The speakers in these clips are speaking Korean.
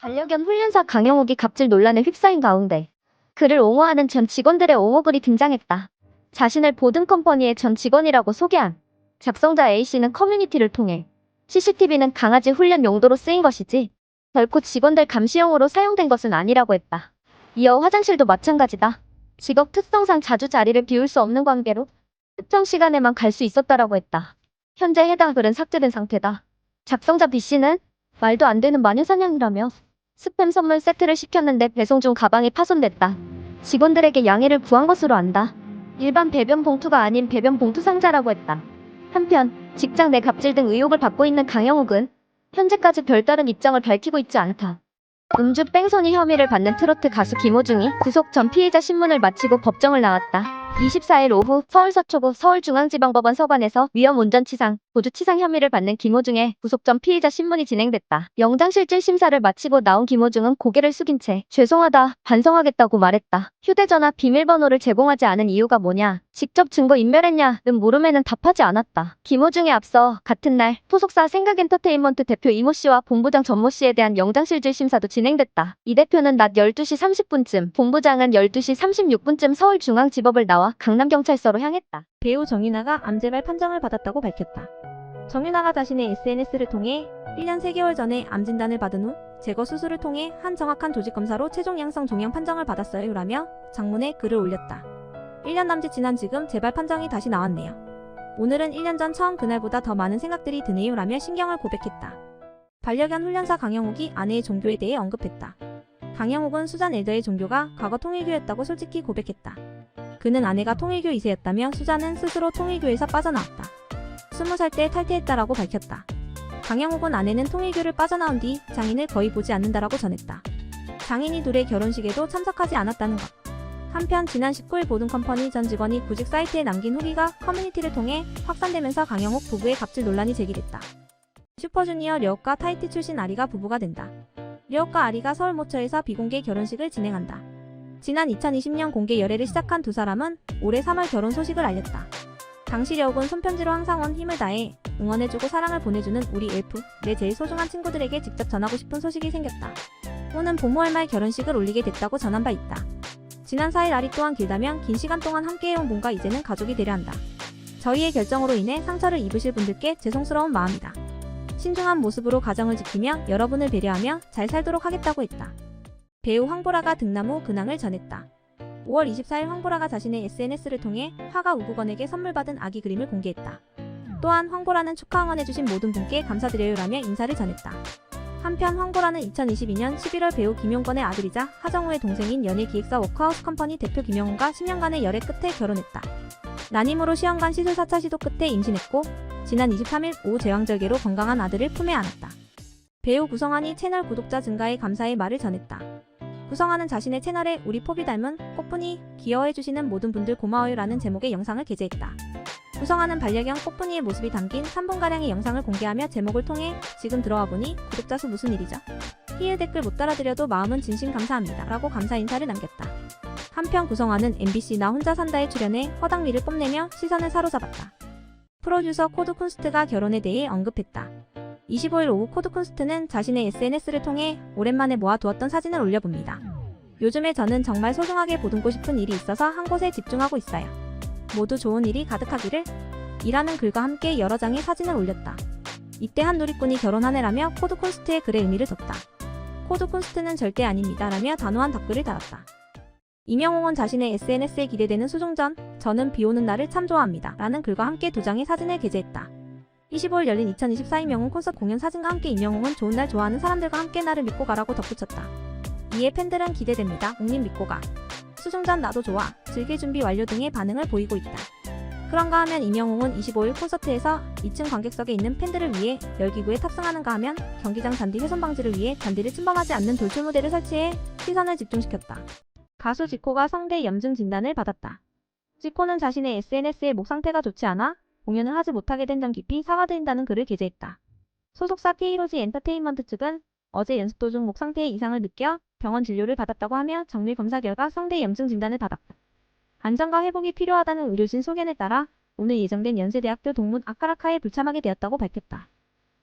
반려견 훈련사 강영욱이 갑질 논란에 휩싸인 가운데 그를 옹호하는 전 직원들의 옹호글이 등장했다. 자신을 보든 컴퍼니의 전 직원이라고 소개한 작성자 A씨는 커뮤니티를 통해 CCTV는 강아지 훈련 용도로 쓰인 것이지 결코 직원들 감시용으로 사용된 것은 아니라고 했다. 이어 화장실도 마찬가지다. 직업 특성상 자주 자리를 비울 수 없는 관계로 특정 시간에만 갈 수 있었다라고 했다. 현재 해당 글은 삭제된 상태다. 작성자 B씨는 말도 안 되는 마녀사냥이라며 스팸 선물 세트를 시켰는데 배송 중 가방이 파손됐다. 직원들에게 양해를 구한 것으로 안다. 일반 배변 봉투가 아닌 배변 봉투 상자라고 했다. 한편 직장 내 갑질 등 의혹을 받고 있는 강영욱은 현재까지 별다른 입장을 밝히고 있지 않다. 음주 뺑소니 혐의를 받는 트로트 가수 김호중이 구속 전 피의자 신문을 마치고 법정을 나왔다. 24일 오후 서울 서초구 서울중앙지방법원 서관에서 위험운전치상, 보주치상 혐의를 받는 김호중의 구속 전 피의자 신문이 진행됐다. 영장실질 심사를 마치고 나온 김호중은 고개를 숙인 채 죄송하다, 반성하겠다고 말했다. 휴대전화 비밀번호를 제공하지 않은 이유가 뭐냐, 직접 증거 인멸했냐는 물음에는 답하지 않았다. 김호중에 앞서 같은 날 소속사 생각엔터테인먼트 대표 이모 씨와 본부장 전모 씨에 대한 영장실질 심사도 진행됐다. 이 대표는 낮 12시 30분쯤, 본부장은 12시 36분쯤 서울중앙지법을 나와 강남경찰서로 향했다. 배우 정윤아가 암 재발 판정을 받았다고 밝혔다. 정윤아가 자신의 SNS를 통해 1년 3개월 전에 암 진단을 받은 후 제거 수술을 통해 한 정확한 조직검사로 최종 양성 종양 판정을 받았어요 라며 장문에 글을 올렸다. 1년 남짓 지난 지금 재발 판정이 다시 나왔네요. 오늘은 1년 전 처음 그날보다 더 많은 생각들이 드네요 라며 신경을 고백했다. 반려견 훈련사 강영욱이 아내의 종교에 대해 언급했다. 강영욱은 수잔 엘더의 종교가 과거 통일교였다고 솔직히 고백했다. 그는 아내가 통일교 2세였다며 수잔은 스스로 통일교에서 빠져나왔다. 20살 때 탈퇴했다라고 밝혔다. 강영욱은 아내는 통일교를 빠져나온 뒤 장인을 거의 보지 않는다라고 전했다. 장인이 둘의 결혼식에도 참석하지 않았다는 것. 한편 지난 19일 보든컴퍼니 전 직원이 구직 사이트에 남긴 후기가 커뮤니티를 통해 확산되면서 강영욱 부부의 갑질 논란이 제기됐다. 슈퍼주니어 려욱과 타이티 출신 아리가 부부가 된다. 려욱과 아리가 서울 모처에서 비공개 결혼식을 진행한다. 지난 2020년 공개 열애를 시작한 두 사람은 올해 3월 결혼 소식을 알렸다. 당시 려욱은 손편지로 항상 온 힘을 다해 응원해주고 사랑을 보내주는 우리 엘프, 내 제일 소중한 친구들에게 직접 전하고 싶은 소식이 생겼다. 오는 보모할 말 결혼식을 올리게 됐다고 전한 바 있다. 지난 4일 아리 또한 길다면 긴 시간 동안 함께해온 몸과 이제는 가족이 되려 한다. 저희의 결정으로 인해 상처를 입으실 분들께 죄송스러운 마음이다. 신중한 모습으로 가정을 지키며 여러분을 배려하며 잘 살도록 하겠다고 했다. 배우 황보라가 등나무 근황을 전했다. 5월 24일 황보라가 자신의 SNS를 통해 화가 우구건에게 선물 받은 아기 그림을 공개했다. 또한 황보라는 축하 응원해주신 모든 분께 감사드려요 라며 인사를 전했다. 한편 황보라는 2022년 11월 배우 김용건의 아들이자 하정우의 동생인 연예기획사 워크하우스 컴퍼니 대표 김영훈과 10년간의 열애 끝에 결혼했다. 난임으로 시험관 시술 4차 시도 끝에 임신했고 지난 23일 오후 제왕절개로 건강한 아들을 품에 안았다. 배우 구성환이 채널 구독자 증가에 감사의 말을 전했다. 구성환은 자신의 채널에 우리 포비 닮은 꽃분이 귀여워해주시는 모든 분들 고마워요 라는 제목의 영상을 게재했다. 구성환은 반려견 꽃분이의 모습이 담긴 3분가량의 영상을 공개하며 제목을 통해 지금 들어와 보니 구독자 수 무슨 일이죠? 히읗 댓글 못 달아드려도 마음은 진심 감사합니다 라고 감사 인사를 남겼다. 한편 구성환은 MBC 나 혼자 산다에 출연해 허당미를 뽐내며 시선을 사로잡았다. 프로듀서 코드 쿤스트가 결혼에 대해 언급했다. 25일 오후 코드 쿤스트는 자신의 SNS를 통해 오랜만에 모아두었던 사진을 올려봅니다. 요즘에 저는 정말 소중하게 보듬고 싶은 일이 있어서 한 곳에 집중하고 있어요. 모두 좋은 일이 가득하기를 이라는 글과 함께 여러 장의 사진을 올렸다. 이때 한 누리꾼이 결혼하네라며 코드 쿤스트의 글의 의미를 줬다. 코드 쿤스트는 절대 아닙니다 라며 단호한 답글을 달았다. 임영웅은 자신의 SNS에 기대되는 수중전, 저는 비오는 날을 참 좋아합니다 라는 글과 함께 두 장의 사진을 게재했다. 25일 열린 2024 임영웅 콘서트 공연 사진과 함께 임영웅은 좋은 날 좋아하는 사람들과 함께 나를 믿고 가라고 덧붙였다. 이에 팬들은 기대됩니다. 옥님 믿고 가. 수중전 나도 좋아. 즐길 준비 완료 등의 반응을 보이고 있다. 그런가 하면 임영웅은 25일 콘서트에서 2층 관객석에 있는 팬들을 위해 열기구에 탑승하는가 하면 경기장 잔디 훼손 방지를 위해 잔디를 침범하지 않는 돌출 무대를 설치해 시선을 집중시켰다. 가수 지코가 성대 염증 진단을 받았다. 지코는 자신의 SNS에 목 상태가 좋지 않아 공연을 하지 못하게 된 점 깊이 사과드린다는 글을 게재했다. 소속사 K로지 엔터테인먼트 측은 어제 연습 도중 목 상태에 이상을 느껴 병원 진료를 받았다고 하며 정밀 검사 결과 성대 염증 진단을 받았다. 안정과 회복이 필요하다는 의료진 소견에 따라 오늘 예정된 연세대학교 동문 아카라카에 불참하게 되었다고 밝혔다.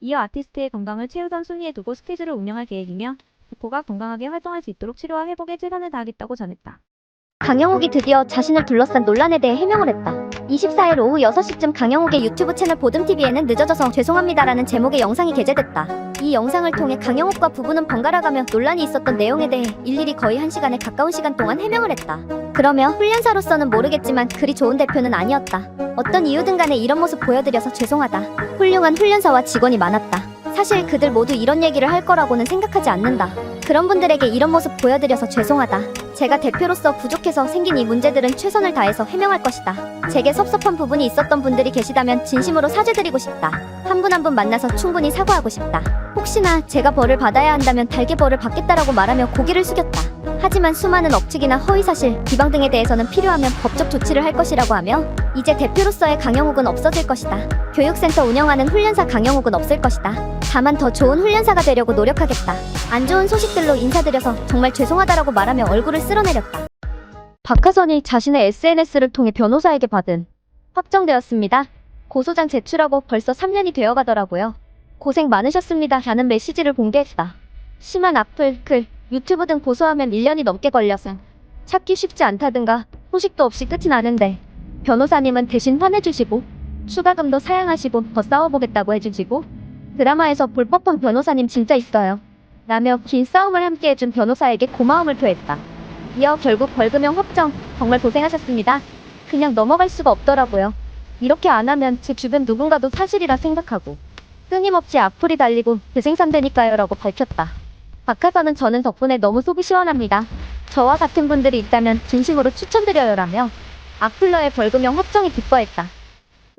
이어 아티스트의 건강을 최우선 순위에 두고 스케줄을 운영할 계획이며 부포가 건강하게 활동할 수 있도록 치료와 회복에 최선을 다하겠다고 전했다. 강영욱이 드디어 자신을 둘러싼 논란에 대해 해명을 했다. 24일 오후 6시쯤 강영욱의 유튜브 채널 보듬TV에는 늦어져서 죄송합니다라는 제목의 영상이 게재됐다. 이 영상을 통해 강영욱과 부부는 번갈아가며 논란이 있었던 내용에 대해 일일이 거의 1시간에 가까운 시간 동안 해명을 했다. 그러며 훈련사로서는 모르겠지만 그리 좋은 대표는 아니었다. 어떤 이유든 간에 이런 모습 보여드려서 죄송하다. 훌륭한 훈련사와 직원이 많았다. 사실 그들 모두 이런 얘기를 할 거라고는 생각하지 않는다. 그런 분들에게 이런 모습 보여드려서 죄송하다. 제가 대표로서 부족해서 생긴 이 문제들은 최선을 다해서 해명할 것이다. 제게 섭섭한 부분이 있었던 분들이 계시다면 진심으로 사죄드리고 싶다. 한 분 한 분 만나서 충분히 사과하고 싶다. 혹시나 제가 벌을 받아야 한다면 달게 벌을 받겠다라고 말하며 고개를 숙였다. 하지만 수많은 억측이나 허위사실, 비방 등에 대해서는 필요하면 법적 조치를 할 것이라고 하며 이제 대표로서의 강영욱은 없어질 것이다. 교육센터 운영하는 훈련사 강영욱은 없을 것이다. 다만 더 좋은 훈련사가 되려고 노력하겠다. 안 좋은 소식들로 인사드려서 정말 죄송하다라고 말하며 얼굴을 쓸어내렸다. 박하선이 자신의 SNS를 통해 변호사에게 받은 확정되었습니다. 고소장 제출하고 벌써 3년이 되어가더라고요. 고생 많으셨습니다. 라는 메시지를 공개했다. 심한 악플, 글, 유튜브 등 고소하면 1년이 넘게 걸려서 찾기 쉽지 않다든가 소식도 없이 끝이 나는데 변호사님은 대신 화내주시고 추가금도 사양하시고 더 싸워보겠다고 해주시고 드라마에서 볼 법한 변호사님 진짜 있어요. 라며 긴 싸움을 함께 해준 변호사에게 고마움을 표했다. 이어 결국 벌금형 확정, 정말 고생하셨습니다. 그냥 넘어갈 수가 없더라고요. 이렇게 안 하면 제 주변 누군가도 사실이라 생각하고 끊임없이 악플이 달리고 재생산되니까요 라고 밝혔다. 박하선은 저는 덕분에 너무 속이 시원합니다. 저와 같은 분들이 있다면 진심으로 추천드려요 라며 악플러의 벌금형 확정이 기뻐했다.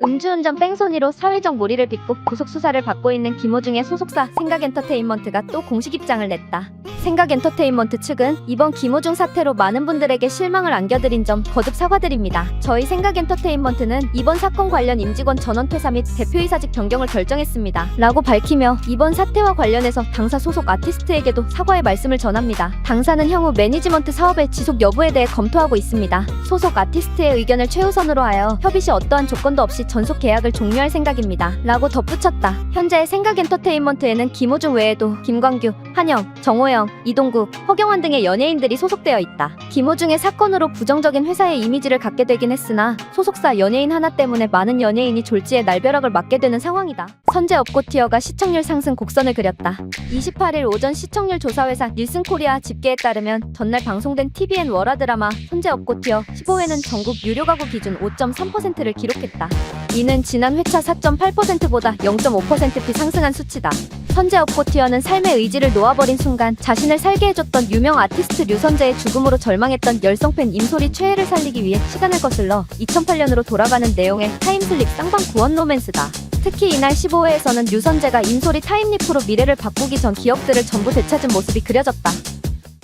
음주운전 뺑소니로 사회적 물의를 빚고 구속수사를 받고 있는 김호중의 소속사 생각엔터테인먼트가 또 공식 입장을 냈다. 생각엔터테인먼트 측은 이번 김호중 사태로 많은 분들에게 실망을 안겨드린 점 거듭 사과드립니다. 저희 생각엔터테인먼트는 이번 사건 관련 임직원 전원 퇴사 및 대표이사직 변경을 결정했습니다. 라고 밝히며 이번 사태와 관련해서 당사 소속 아티스트에게도 사과의 말씀을 전합니다. 당사는 향후 매니지먼트 사업의 지속 여부에 대해 검토하고 있습니다. 소속 아티스트의 의견을 최우선으로 하여 협의 시 어떠한 조건도 없이 전속 계약을 종료할 생각입니다. 라고 덧붙였다. 현재 생각엔터테인먼트에는 김호중 외에도 김광규, 한영, 정호영, 이동국, 허경환 등의 연예인들이 소속되어 있다. 김호중의 사건으로 부정적인 회사의 이미지를 갖게 되긴 했으나 소속사 연예인 하나 때문에 많은 연예인이 졸지에 날벼락을 맞게 되는 상황이다. 선제 업고티어가 시청률 상승 곡선을 그렸다. 28일 오전 시청률 조사회사 닐슨코리아 집계에 따르면 전날 방송된 TVN 월화 드라마 선제 업고티어 15회는 전국 유료 가구 기준 5.3%를 기록했다. 이는 지난 회차 4.8%보다 0.5%피 상승한 수치다. 선제 업고티어는 삶의 의지를 놓아버린 순간 자신을 살게 해줬던 유명 아티스트 류선재의 죽음으로 절망했던 열성팬 임소리 최애를 살리기 위해 시간을 거슬러 2008년으로 돌아가는 내용의 타임슬립 쌍방 구원 로맨스다. 특히 이날 15회에서는 류선재가 임소리 타임리프로 미래를 바꾸기 전 기억들을 전부 되찾은 모습이 그려졌다.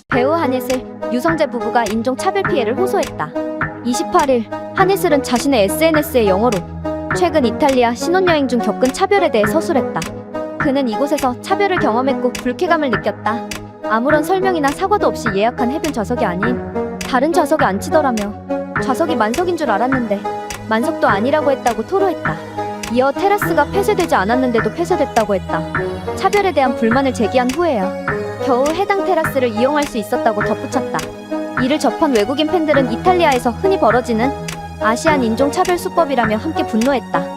배우 한예슬, 유성재 부부가 인종차별 피해를 호소했다. 28일, 한예슬은 자신의 SNS에 영어로 최근 이탈리아 신혼여행 중 겪은 차별에 대해 서술했다. 그는 이곳에서 차별을 경험했고 불쾌감을 느꼈다. 아무런 설명이나 사과도 없이 예약한 해변 좌석이 아닌 다른 좌석에 앉히더라며 좌석이 만석인 줄 알았는데 만석도 아니라고 했다고 토로했다. 이어 테라스가 폐쇄되지 않았는데도 폐쇄됐다고 했다. 차별에 대한 불만을 제기한 후에야 겨우 해당 테라스를 이용할 수 있었다고 덧붙였다. 이를 접한 외국인 팬들은 이탈리아에서 흔히 벌어지는 아시안 인종차별 수법이라며 함께 분노했다.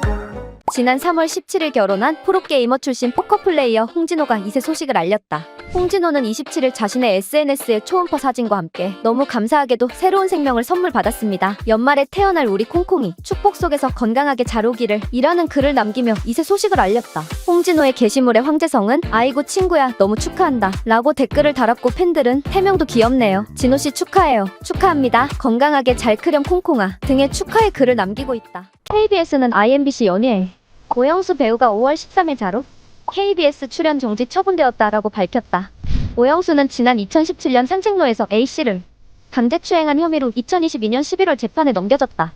지난 3월 17일 결혼한 프로게이머 출신 포커플레이어 홍진호가 이세 소식을 알렸다. 홍진호는 27일 자신의 SNS에 초음파 사진과 함께 너무 감사하게도 새로운 생명을 선물 받았습니다. 연말에 태어날 우리 콩콩이 축복 속에서 건강하게 잘 오기를 이라는 글을 남기며 이세 소식을 알렸다. 홍진호의 게시물에 황재성은 아이고 친구야 너무 축하한다 라고 댓글을 달았고 팬들은 태명도 귀엽네요. 진호씨 축하해요. 축하합니다. 건강하게 잘 크렴 콩콩아 등의 축하의 글을 남기고 있다. KBS는 IMBC 연예에 오영수 배우가 5월 13일 자로 KBS 출연 정지 처분되었다라고 밝혔다. 오영수는 지난 2017년 산책로에서 A씨를 강제추행한 혐의로 2022년 11월 재판에 넘겨졌다.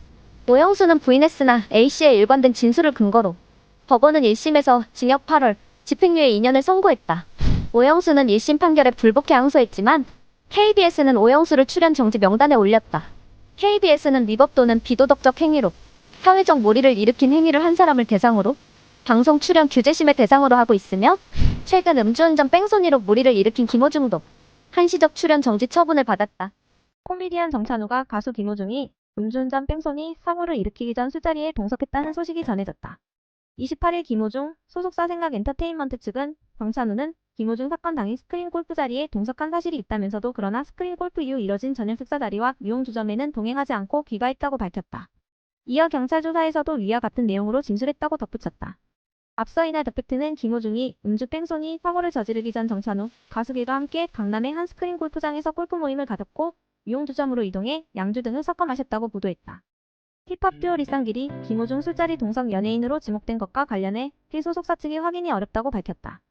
오영수는 부인했으나 A씨의 일관된 진술을 근거로 법원은 1심에서 징역 8월, 집행유예 2년을 선고했다. 오영수는 1심 판결에 불복해 항소했지만 KBS는 오영수를 출연 정지 명단에 올렸다. KBS는 위법 또는 비도덕적 행위로 사회적 몰이를 일으킨 행위를 한 사람을 대상으로 방송 출연 규제심의 대상으로 하고 있으며 최근 음주운전 뺑소니로 물의를 일으킨 김호중도 한시적 출연 정지 처분을 받았다. 코미디언 정찬우가 가수 김호중이 음주운전 뺑소니 사고를 일으키기 전 술자리에 동석했다는 소식이 전해졌다. 28일 김호중 소속사 생각 엔터테인먼트 측은 정찬우는 김호중 사건 당일 스크린 골프 자리에 동석한 사실이 있다면서도 그러나 스크린 골프 이후 이뤄진 저녁 식사 자리와 유흥주점에는 동행하지 않고 귀가했다고 밝혔다. 이어 경찰 조사에서도 위와 같은 내용으로 진술했다고 덧붙였다. 앞서 이날 더팩트는 김호중이 음주 뺑소니 사고를 저지르기 전 정찬우, 가수길과 함께 강남의 한 스크린 골프장에서 골프 모임을 가졌고 유흥주점으로 이동해 양주 등을 섞어 마셨다고 보도했다. 힙합 듀오 리쌍길이 김호중 술자리 동석 연예인으로 지목된 것과 관련해 필 소속사 측이 확인이 어렵다고 밝혔다.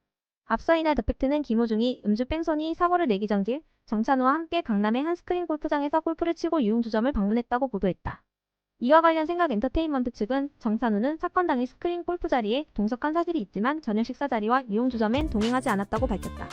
앞서 이날 더팩트는 김호중이 음주 뺑소니 사고를 내기 전길 정찬우와 함께 강남의 한 스크린 골프장에서 골프를 치고 유흥주점을 방문했다고 보도했다. 이와 관련 생각 엔터테인먼트 측은 정찬우는 사건 당일 스크린 골프 자리에 동석한 사실이 있지만 저녁 식사 자리와 유흥주점엔 동행하지 않았다고 밝혔다.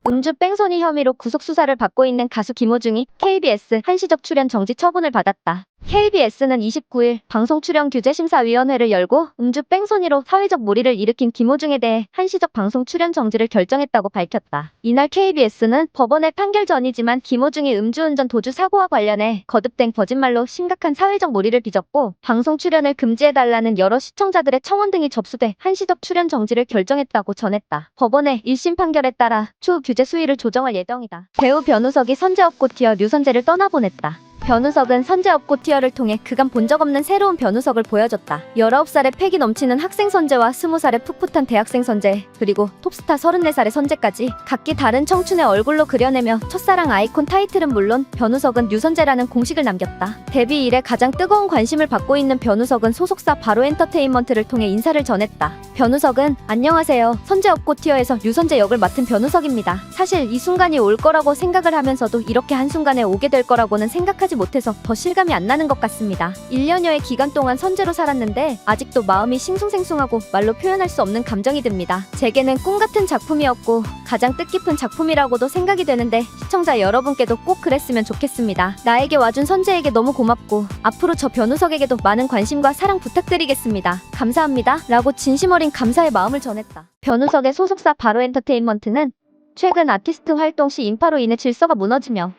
음주 뺑소니 혐의로 구속 수사를 받고 있는 가수 김호중이 KBS 한시적 출연 정지 처분을 받았다. KBS는 29일 방송출연규제심사위원회를 열고 음주 뺑소니로 사회적 물의를 일으킨 김호중에 대해 한시적 방송 출연 정지를 결정했다고 밝혔다. 이날 KBS는 법원의 판결 전이지만 김호중이 음주운전 도주 사고와 관련해 거듭된 거짓말로 심각한 사회적 물의를 빚었고 방송 출연을 금지해달라는 여러 시청자들의 청원 등이 접수돼 한시적 출연 정지를 결정했다고 전했다. 법원의 1심 판결에 따라 추후 규제 수위를 조정할 예정이다. 배우 변우석이 선제업고 티어 류선재를 떠나보냈다. 변우석은 선제업고 티어를 통해 그간 본 적 없는 새로운 변우석을 보여줬다. 19살의 패기 넘치는 학생 선재와 20살의 풋풋한 대학생 선재, 그리고 톱스타 34살의 선재까지 각기 다른 청춘의 얼굴로 그려내며 첫사랑 아이콘 타이틀은 물론 변우석은 류선재라는 공식을 남겼다. 데뷔 이래 가장 뜨거운 관심을 받고 있는 변우석은 소속사 바로 엔터테인먼트를 통해 인사를 전했다. 변우석은 안녕하세요. 선제업고 티어에서 류선재 역을 맡은 변우석입니다. 사실 이 순간이 올 거라고 생각을 하면서도 이렇게 한순간에 오게 될 거라고는 생각하지 못해서 더 실감이 안 나는 것 같습니다. 1년여의 기간 동안 선재로 살았는데 아직도 마음이 싱숭생숭하고 말로 표현할 수 없는 감정이 듭니다. 제게는 꿈 같은 작품이었고 가장 뜻깊은 작품이라고도 생각이 되는데 시청자 여러분께도 꼭 그랬으면 좋겠습니다. 나에게 와준 선재에게 너무 고맙고 앞으로 저 변우석에게도 많은 관심과 사랑 부탁드리겠습니다. 감사합니다. 라고 진심 어린 감사의 마음을 전했다. 변우석의 소속사 바로 엔터테인먼트는 최근 아티스트 활동 시 인파로 인해 질서가 무너지며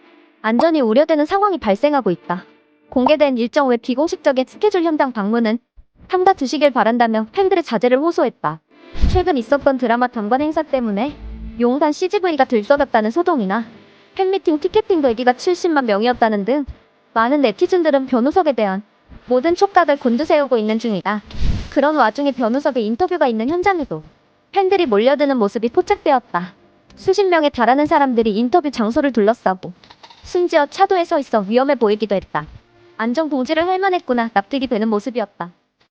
안전이 우려되는 상황이 발생하고 있다. 공개된 일정 외 비공식적인 스케줄 현장 방문은 삼가두시길 바란다며 팬들의 자제를 호소했다. 최근 있었던 드라마 당관 행사 때문에 용산 CGV가 들썩였다는 소동이나 팬미팅 티켓팅 대기가 70만 명이었다는 등 많은 네티즌들은 변우석에 대한 모든 촉각을 곤두세우고 있는 중이다. 그런 와중에 변우석의 인터뷰가 있는 현장에도 팬들이 몰려드는 모습이 포착되었다. 수십 명에 달하는 사람들이 인터뷰 장소를 둘러싸고 심지어 차도에 서 있어 위험해 보이기도 했다. 안전공지를 할 만했구나 납득이 되는 모습이었다.